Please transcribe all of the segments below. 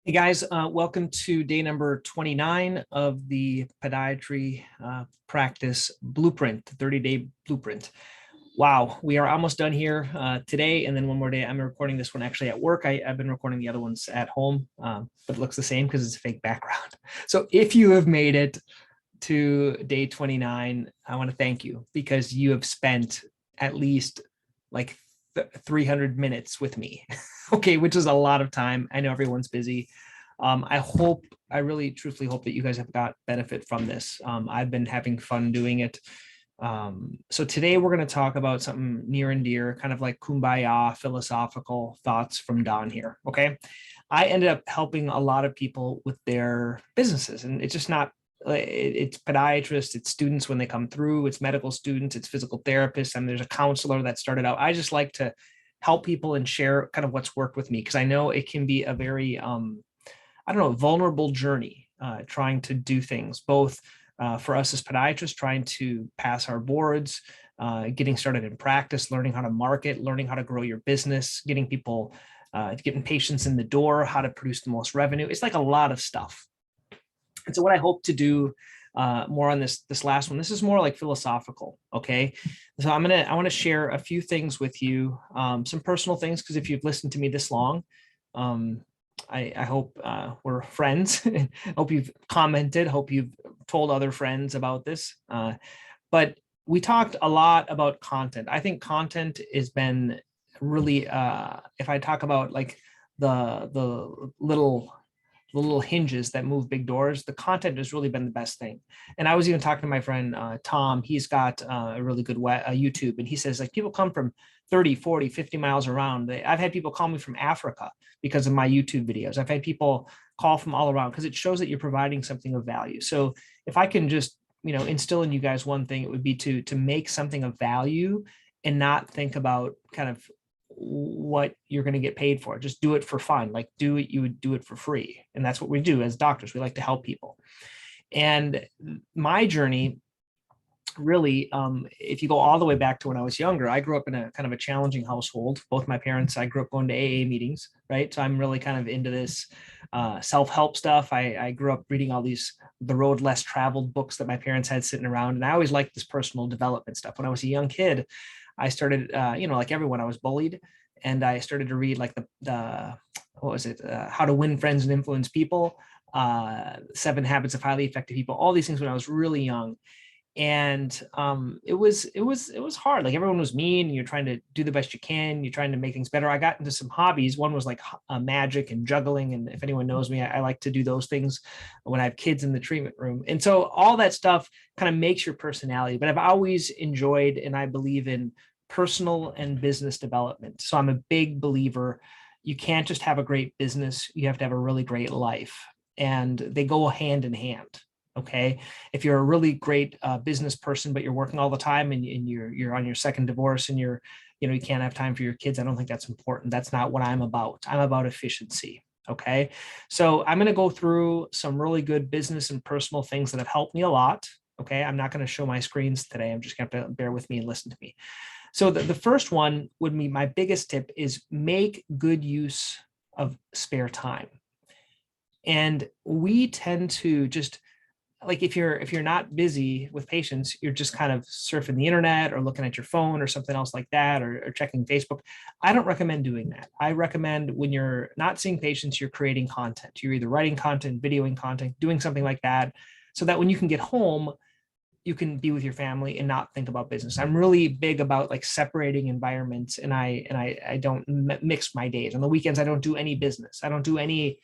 Hey guys, welcome to day number 29 of the podiatry practice blueprint, the 30-day blueprint. Wow, we are almost done here today, and then one more day. I'm recording this one actually at work. I've been recording the other ones at home, but it looks the same because it's a fake background. So if you have made it to day 29, I want to thank you because you have spent at least like 300 minutes with me. Okay, which is a lot of time. I know everyone's busy. I really truthfully hope that you guys have got benefit from this. I've been having fun doing it. So today we're going to talk about something near and dear, kind of like kumbaya philosophical thoughts from Don here. Okay. I ended up helping a lot of people with their businesses, and it's just not it's podiatrists, it's students when they come through, it's medical students, it's physical therapists, and there's a counselor that started out. I just like to help people and share kind of what's worked with me because I know it can be a very I don't know, vulnerable journey trying to do things, both for us as podiatrists, trying to pass our boards, getting started in practice, learning how to market, learning how to grow your business, getting people, getting patients in the door, how to produce the most revenue. It's like a lot of stuff. And so what I hope to do more on this last one, this is more like philosophical. Okay. So I want to share a few things with you, some personal things, because if you've listened to me this long, I hope we're friends. Hope you've commented, hope you've told other friends about this. But we talked a lot about content. I think content has been really, if I talk about like the little hinges that move big doors, the content has really been the best thing. And I was even talking to my friend Tom. He's got a really good YouTube, and he says like people come from 30, 40, 50 miles around. I've had people call me from Africa because of my YouTube videos. I've had people call from all around because it shows that you're providing something of value. So if I can just, instill in you guys one thing, it would be to make something of value and not think about kind of what you're going to get paid for. Just do it for fun. Like do it, you would do it for free. And that's what we do as doctors. We like to help people. And my journey really, if you go all the way back to when I was younger, I grew up in a kind of a challenging household. Both my parents, I grew up going to AA meetings, right? So I'm really kind of into this self-help stuff. I grew up reading all these The Road Less Traveled books that my parents had sitting around. And I always liked this personal development stuff. When I was a young kid, I started, like everyone, I was bullied, and I started to read like the what was it? How to Win Friends and Influence People, 7 Habits of Highly Effective People, all these things when I was really young. And it was hard. Like everyone was mean. You're trying to do the best you can. You're trying to make things better. I got into some hobbies. One was like magic and juggling. And if anyone knows me, I like to do those things when I have kids in the treatment room. And so all that stuff kind of makes your personality. But I've always enjoyed, and I believe in personal and business development. So I'm a big believer. You can't just have a great business. You have to have a really great life. And they go hand in hand. Okay. If you're a really great business person, but you're working all the time and you're on your second divorce and you can't have time for your kids, I don't think that's important. That's not what I'm about. I'm about efficiency. Okay. So I'm going to go through some really good business and personal things that have helped me a lot. Okay. I'm not going to show my screens today. I'm just going to have to bear with me and listen to me. So the first one would be my biggest tip is make good use of spare time. And we tend to just, like if you're not busy with patients, you're just kind of surfing the internet or looking at your phone or something else like that, or checking Facebook. I don't recommend doing that. I recommend when you're not seeing patients, you're creating content. You're either writing content, videoing content, doing something like that, so that when you can get home, you can be with your family and not think about business. I'm really big about like separating environments, and I don't mix my days. On the weekends, I don't do any business. I don't do any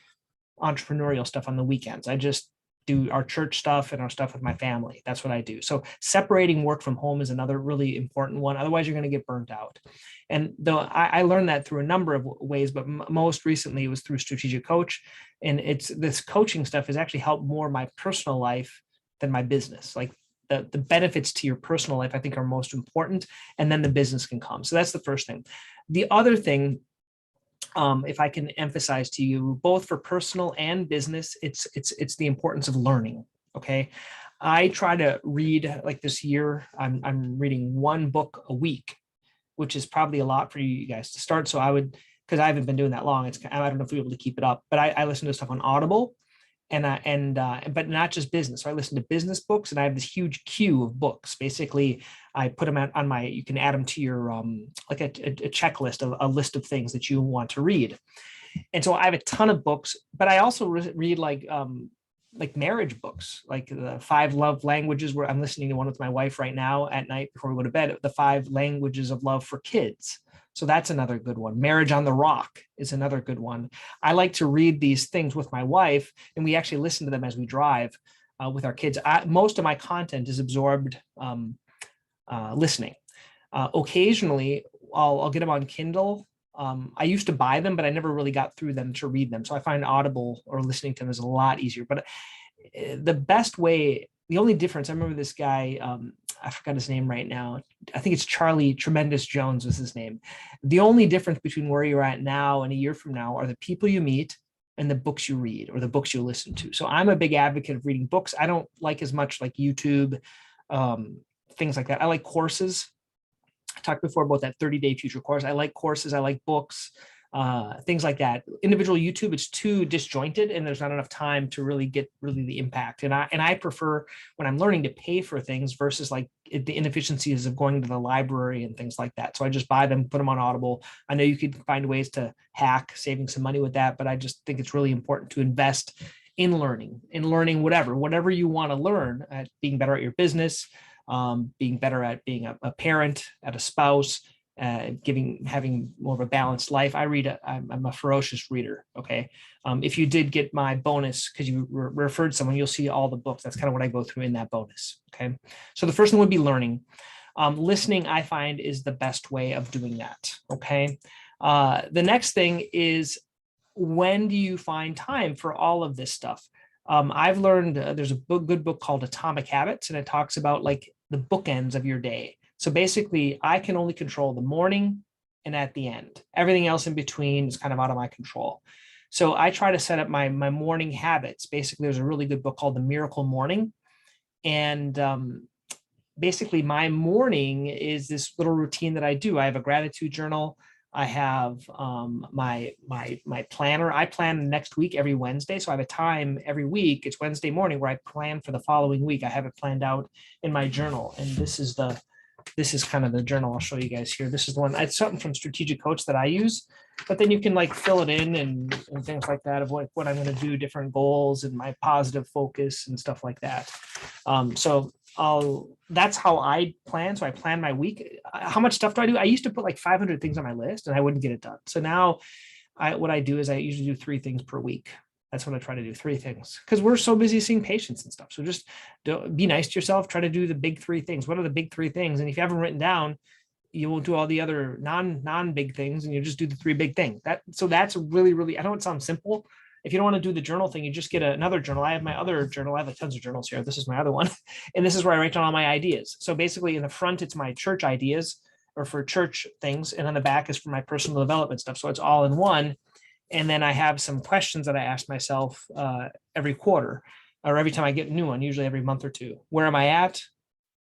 entrepreneurial stuff on the weekends. I just do our church stuff and our stuff with my family. That's what I do. So separating work from home is another really important one. Otherwise, you're going to get burnt out. And though I learned that through a number of ways, but most recently it was through Strategic Coach. And it's this coaching stuff has actually helped more my personal life than my business. Like the benefits to your personal life, I think, are most important. And then the business can come. So that's the first thing. The other thing, if I can emphasize to you, both for personal and business, it's the importance of learning. Okay. I try to read, like this year, I'm reading one book a week, which is probably a lot for you guys to start. So I would because I haven't been doing that long. I don't know if we're able to keep it up, but I listen to stuff on Audible but not just business. So I listen to business books, and I have this huge queue of books. Basically, I put them on my, you can add them to your, like a checklist of a list of things that you want to read. And so I have a ton of books, but I also read like marriage books, like the 5 love languages, where I'm listening to one with my wife right now at night before we go to bed, the 5 languages of love for kids. So that's another good one. Marriage on the Rock is another good one. I like to read these things with my wife, and we actually listen to them as we drive with our kids. Most of my content is absorbed listening. Occasionally, I'll get them on Kindle. I used to buy them, but I never really got through them to read them. So I find Audible or listening to them is a lot easier. But the best way, the only difference, I remember this guy, I forgot his name right now. I think it's Charlie Tremendous Jones was his name. The only difference between where you're at now and a year from now are the people you meet and the books you read or the books you listen to. So I'm a big advocate of reading books. I don't like as much like YouTube, things like that. I like courses. I talked before about that 30-day future course. I like courses. I like books, things like that. Individual YouTube, it's too disjointed, and there's not enough time to really get the impact. And I prefer when I'm learning to pay for things versus like the inefficiencies of going to the library and things like that. So I just buy them, put them on Audible. I know you could find ways to hack, saving some money with that, but I just think it's really important to invest in learning whatever you want to learn, at being better at your business, being better at being a parent, at a spouse, having more of a balanced life. I'm a ferocious reader. Okay. If you did get my bonus, because you referred someone, you'll see all the books. That's kind of what I go through in that bonus. Okay. So the first one would be learning. Listening, I find, is the best way of doing that. Okay. The next thing is, when do you find time for all of this stuff? I've learned there's a good book called Atomic Habits, and it talks about like the bookends of your day. So basically, I can only control the morning and at the end. Everything else in between is kind of out of my control. So I try to set up my morning habits. Basically, there's a really good book called The Miracle Morning. And basically, my morning is this little routine that I do. I have a gratitude journal. I have my planner. I plan the next week every Wednesday. So I have a time every week. It's Wednesday morning where I plan for the following week. I have it planned out in my journal. And this is kind of the journal I'll show you guys here. This is the one, it's something from Strategic Coach that I use, but then you can like fill it in and things like that of what I'm going to do, different goals and my positive focus and stuff like that. So that's how I plan. So I plan my week. How much stuff do I do? I used to put like 500 things on my list and I wouldn't get it done. So now what I do is I usually do 3 things per week. That's what I try to do, 3 things, because we're so busy seeing patients and stuff. So just be nice to yourself. Try to do the big 3 things. What are the big 3 things? And if you haven't written down, you will do all the other non-big things, and you just do the 3 big things. So that's really, really, I know it sounds simple. If you don't want to do the journal thing, you just get another journal. I have my other journal. I have like tons of journals here. This is my other one. And this is where I write down all my ideas. So basically in the front, it's my church ideas or for church things. And on the back is for my personal development stuff. So it's all in one. And then I have some questions that I ask myself every quarter or every time I get a new one, usually every month or 2. Where am I at?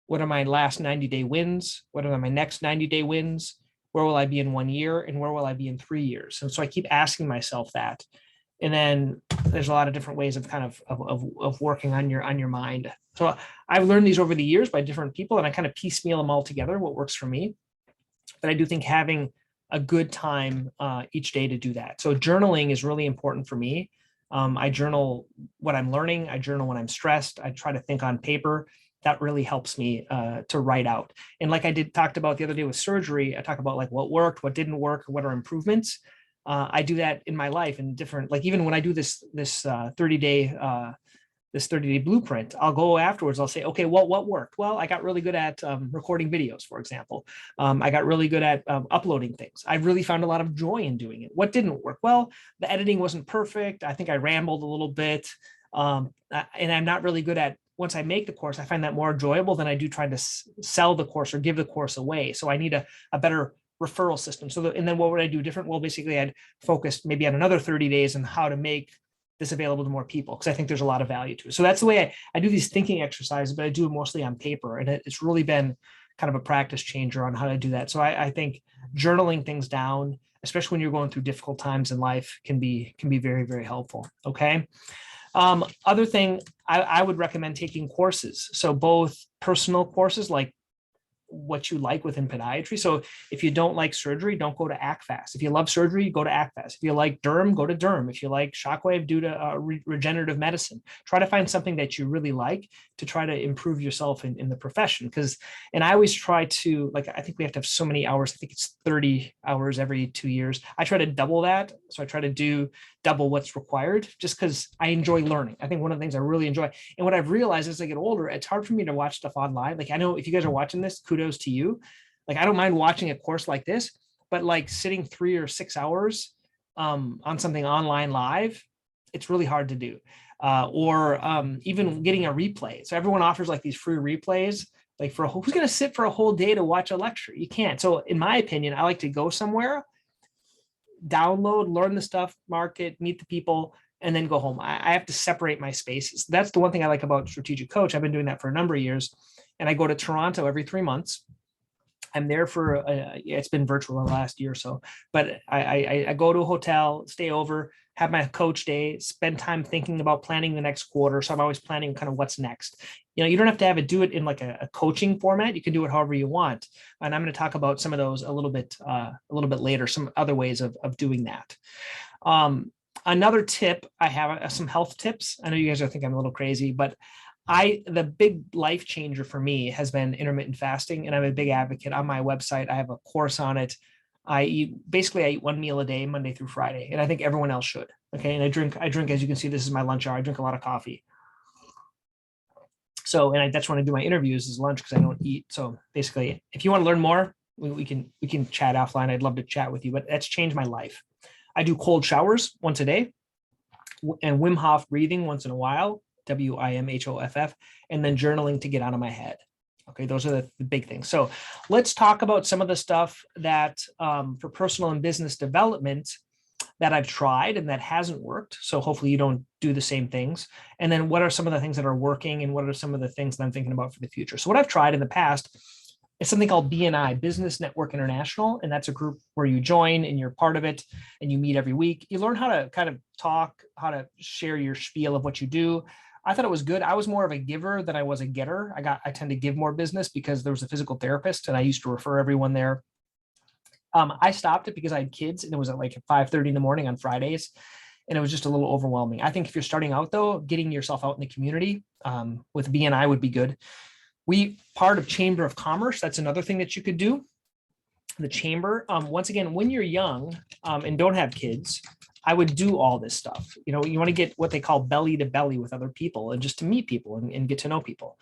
What are my last 90-day wins? What are my next 90-day wins? Where will I be in 1 year? And where will I be in 3 years? And so I keep asking myself that. And then there's a lot of different ways of kind of working on your mind. So I've learned these over the years by different people, and I kind of piecemeal them all together, what works for me. But I do think having a good time each day to do that. So journaling is really important for me. I journal what I'm learning. I journal when I'm stressed. I try to think on paper. That really helps me to write out. And like I talked about the other day with surgery, I talk about like what worked, what didn't work, what are improvements. I do that in my life in different, like even when I do this 30-day blueprint, I'll go afterwards. I'll say, okay, well, what worked? Well, I got really good at recording videos, for example. I got really good at uploading things. I really found a lot of joy in doing it. What didn't work? Well, the editing wasn't perfect. I think I rambled a little bit. And I'm not really good at, once I make the course, I find that more enjoyable than I do trying to sell the course or give the course away. So I need a better referral system. And then what would I do different? Well, basically I'd focus maybe on another 30 days on how to make this available to more people, because I think there's a lot of value to it. So that's the way I do these thinking exercises, but I do it mostly on paper. And it's really been kind of a practice changer on how to do that. So I think journaling things down, especially when you're going through difficult times in life, can be very, very helpful. Okay. Other thing, I would recommend taking courses. So both personal courses, like what you like within podiatry. So if you don't like surgery, don't go to ACFAS. If you love surgery, go to ACFAS. If you like derm, go to derm. If you like shockwave, do to regenerative medicine. Try to find something that you really like to try to improve yourself in the profession. And I always try to, like, I think we have to have so many hours. I think it's 30 hours every 2 years. I try to double that. So I try to do double what's required just because I enjoy learning. I think one of the things I really enjoy, and what I've realized as I get older, it's hard for me to watch stuff online. Like, I know if you guys are watching this, kudos to you. Like, I don't mind watching a course like this, but like sitting 3 or 6 hours on something online live, it's really hard to do. Or even getting a replay. So everyone offers like these free replays, like who's going to sit for a whole day to watch a lecture? You can't. So in my opinion, I like to go somewhere, download, learn the stuff, market, meet the people, and then go home. I have to separate my spaces. That's the one thing I like about Strategic Coach. I've been doing that for a number of years, and I go to Toronto every 3 months. I'm there for, it's been virtual the last year or so, but I go to a hotel, stay over, have my coach day, spend time thinking about planning the next quarter. So I'm always planning kind of what's next. You don't have to do it in like a coaching format. You can do it however you want. And I'm going to talk about some of those a little bit later, some other ways of doing that. Another tip, I have some health tips. I know you guys are thinking I'm a little crazy, but the big life changer for me has been intermittent fasting, and I'm a big advocate. On my website, I have a course on it. I eat 1 meal a day, Monday through Friday, and I think everyone else should. Okay, and I drink, as you can see, this is my lunch hour. I drink a lot of coffee. So, and that's when I do my interviews is lunch because I don't eat. So basically, if you want to learn more, we can chat offline. I'd love to chat with you, but that's changed my life. I do cold showers once a day, and Wim Hof breathing once in a while. WIMHOFF, and then journaling to get out of my head. Okay, those are the big things. So let's talk about some of the stuff that for personal and business development that I've tried and that hasn't worked. So hopefully you don't do the same things. And then what are some of the things that are working and what are some of the things that I'm thinking about for the future? So what I've tried in the past is something called BNI, Business Network International. And that's a group where you join and you're part of it and you meet every week. You learn how to kind of talk, how to share your spiel of what you do. I thought it was good. I was more of a giver than I was a getter. I tend to give more business because there was a physical therapist and I used to refer everyone there. I stopped it because I had kids and it was at like 5:30 in the morning on Fridays. And it was just a little overwhelming. I think if you're starting out though, getting yourself out in the community with BNI would be good. Part of Chamber of Commerce, that's another thing that you could do. The chamber, once again, when you're young and don't have kids, I would do all this stuff. You want to get what they call belly to belly with other people and just to meet people and get to know people.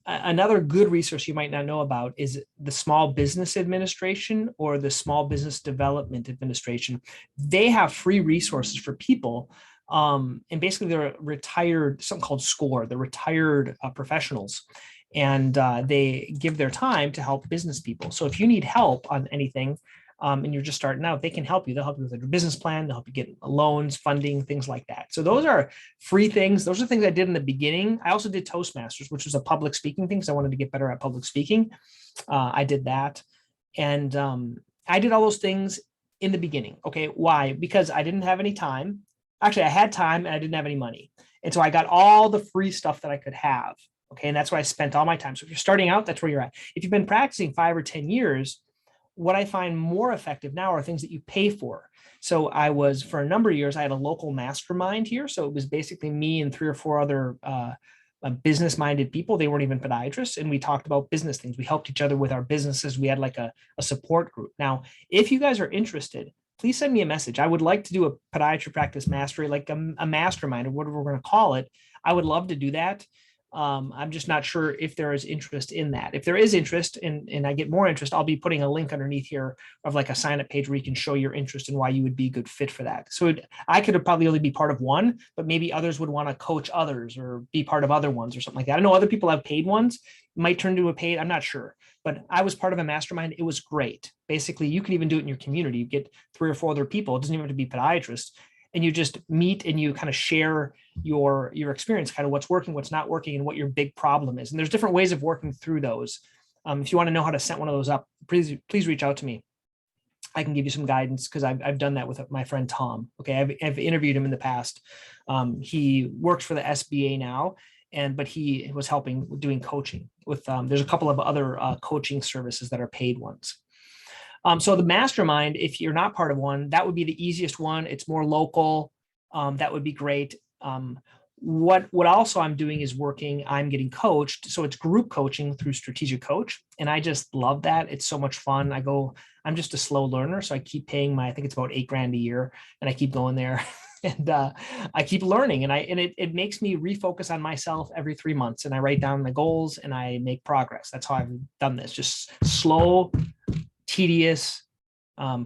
Another good resource you might not know about is the Small Business Administration or the Small Business Development Administration. They have free resources for people. And basically they're retired, something called SCORE, they're retired professionals. And they give their time to help business people. So if you need help on anything, and you're just starting out, they can help you. They'll help you with a business plan. They'll help you get loans, funding, things like that. So those are free things. Those are things I did in the beginning. I also did Toastmasters, which was a public speaking thing because I wanted to get better at public speaking. I did that. And I did all those things in the beginning. Okay, why? Because I didn't have any time. Actually, I had time and I didn't have any money. And so I got all the free stuff that I could have. Okay, and that's why I spent all my time. So if you're starting out, that's where you're at. If you've been practicing 5 or 10 years, what I find more effective now are things that you pay for. So for a number of years, I had a local mastermind here. So it was basically me and 3 or 4 other business-minded people. They weren't even podiatrists. And we talked about business things. We helped each other with our businesses. We had like a support group. Now, if you guys are interested, please send me a message. I would like to do a podiatry practice mastery, like a mastermind or whatever we're going to call it. I would love to do that. I'm just not sure if there is interest in that. If there is interest and I get more interest, I'll be putting a link underneath here of like a sign up page where you can show your interest and why you would be a good fit for that. So I could probably only be part of one, but maybe others would want to coach others or be part of other ones or something like that. I know other people have paid ones, might turn into a paid, I'm not sure, but I was part of a mastermind. It was great. Basically, you can even do it in your community. You get 3 or 4 other people. It doesn't even have to be podiatrists. And you just meet and you kind of share your experience, kind of what's working, what's not working, and what your big problem is. And there's different ways of working through those. If you want to know how to set one of those up, please reach out to me. I can give you some guidance because I've done that with my friend Tom. Okay, I've interviewed him in the past. He works for the SBA now, but he was helping doing coaching with. There's a couple of other coaching services that are paid ones. So the mastermind, if you're not part of one, that would be the easiest one. It's more local. That would be great. What also I'm doing is I'm getting coached. So it's group coaching through Strategic Coach. And I just love that. It's so much fun. I'm just a slow learner. So I keep paying I think it's about $8,000 a year, and I keep going there. And I keep learning, and it makes me refocus on myself every 3 months. And I write down my goals and I make progress. That's how I've done this, just slow, tedious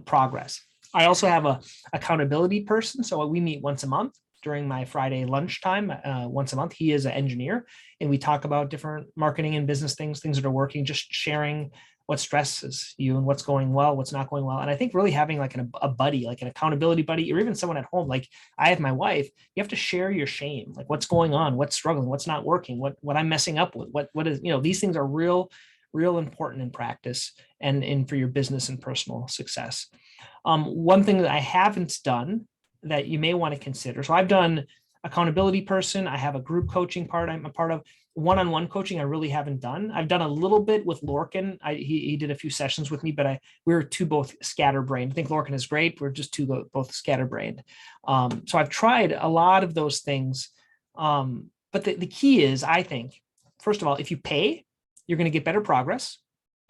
progress. I also have a accountability person. So we meet once a month during my Friday lunchtime, once a month. He is an engineer, and we talk about different marketing and business things that are working, just sharing what stresses you and what's going well, what's not going well. And I think really having like a buddy, like an accountability buddy, or even someone at home, like I have my wife, you have to share your shame, like what's going on, what's struggling, what's not working, what I'm messing up with, what is, these things are real important in practice and for your business and personal success. One thing that I haven't done that you may want to consider. So I've done accountability person. I have a group coaching part I'm a part of. One-on-one coaching I really haven't done. I've done a little bit with Lorcan. He did a few sessions with me, but we were both scatterbrained. I think Lorcan is great. We're just both scatterbrained. So I've tried a lot of those things. But the key is, I think, first of all, if you pay, you're going to get better progress.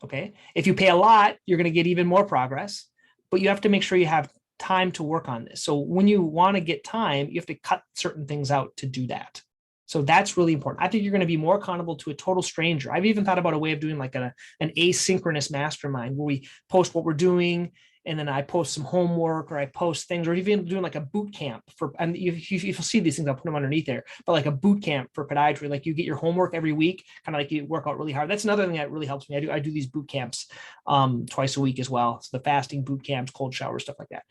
Okay. If you pay a lot, you're going to get even more progress, but you have to make sure you have time to work on this. So when you want to get time, you have to cut certain things out to do that. So that's really important. I think you're going to be more accountable to a total stranger. I've even thought about a way of doing like an asynchronous mastermind where we post what we're doing, and then I post some homework, or I post things, or even doing like a boot camp and you'll see these things, I'll put them underneath there, but like a boot camp for podiatry, like you get your homework every week, kind of like you work out really hard. That's another thing that really helps me. I do these boot camps twice a week as well. So the fasting boot camps, cold showers, stuff like that.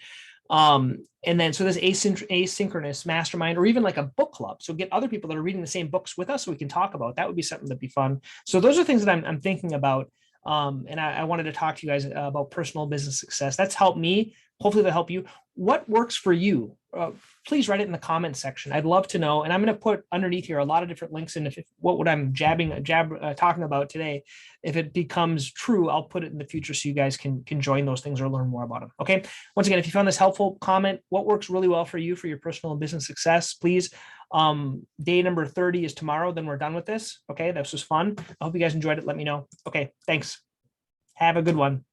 And then, so there's asynchronous mastermind, or even like a book club. So get other people that are reading the same books with us so we can talk about. That would be something that'd be fun. So those are things that I'm thinking about. And I wanted to talk to you guys about personal business success. That's helped me. Hopefully that'll help you. What works for you? Please write it in the comment section. I'd love to know. And I'm going to put underneath here a lot of different links. And if what I'm talking about today, if it becomes true, I'll put it in the future so you guys can join those things or learn more about them. Okay. Once again, if you found this helpful, comment what works really well for you for your personal and business success, please. Day number 30 is tomorrow. Then we're done with this. Okay. This was fun. I hope you guys enjoyed it. Let me know. Okay. Thanks. Have a good one.